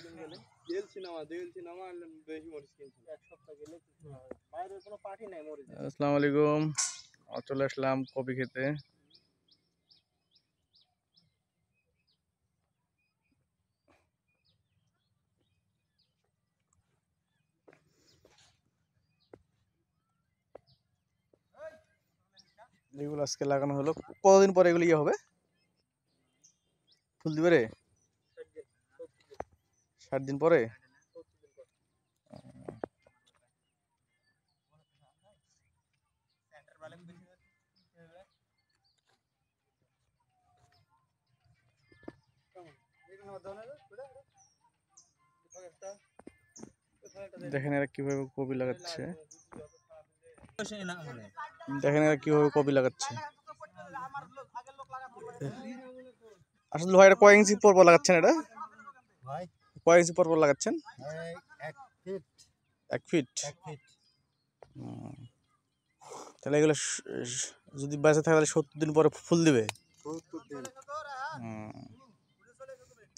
আসসালামু আলাইকুম, চলে আসলাম কপি খেতে। এগুলো আজকে লাগানো হলো। কতদিন পরে এগুলো ইয়ে হবে, ফুল দিবে রে? 60 দিন পরে। দেখেন এরা কিভাবে কপি লাগাচ্ছে, দেখেন এরা কিভাবে কপি লাগাচ্ছে। আসলে ভাই এটা কয় ইঞ্চি পর পর লাগাচ্ছেন? এটা কয় ইঞ্চি পর পর লাগাচ্ছেন? 1 ফিট। তাহলে এগুলো যদি বেঁচে থাকে তাহলে 70 দিন পরে ফুল দিবে।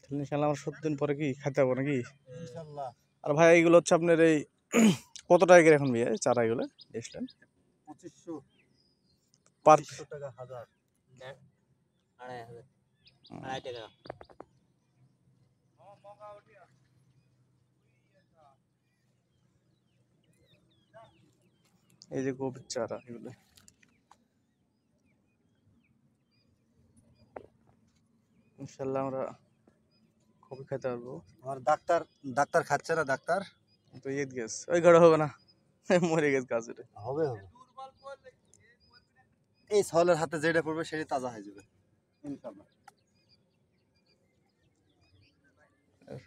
তাহলে ইনশাল্লাহ আমার 70 দিন পরে কি খেতে হবে নাকি? আর ভাই এইগুলো হচ্ছে আপনার এই কত টাকা করে এখন বিয়ে চারা এগুলো দেখলেন? 2500 টাকা হাজার, 2.5 টাকা। এই যে কপির চারা এগুলো ইনশাল্লাহ আমরা কপি খেতে পারবো। আমার ডাক্তার খাচ্ছে না, ডাক্তার তো ঈদ গেছ ওই ঘরে হবে না, মরে গেছে গাছ। এটা হবে এই সলের হাতে যেটা পড়বে সেটাই তাজা হয়ে যাবে ইনশাআল্লাহ।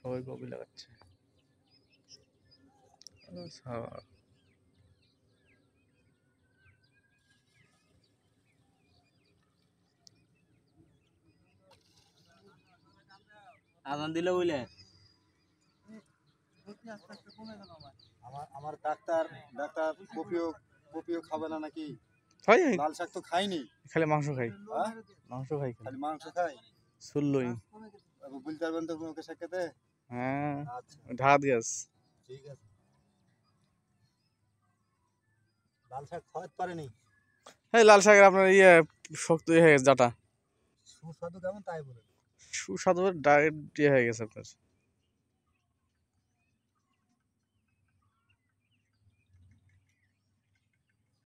সবাই কপি লাগাচ্ছে। আজান দিলে বুঝলে আমার ডাক্তার কপিও খাবে না নাকি? খাই লাল শাক তো খাইনি, খালি মাংস খাই। মাংস খাই, খালি মাংস খাই। শুনলই বলতে পারবেন তো ওকে সাক্ষাতে? হ্যাঁ, আচ্ছা ঢাত গাছ। ঠিক আছে। লাল শাক খাওয়াতে পারেনি? হ্যাঁ, লাল শাকের আপনার ইয়ে শক্ত হয়ে গেছে ডাটা। সুস্বাদু কেমন তাই বলে? সুস্বাদু ডায়েট ইয়ে হয়ে গেছে আপনার।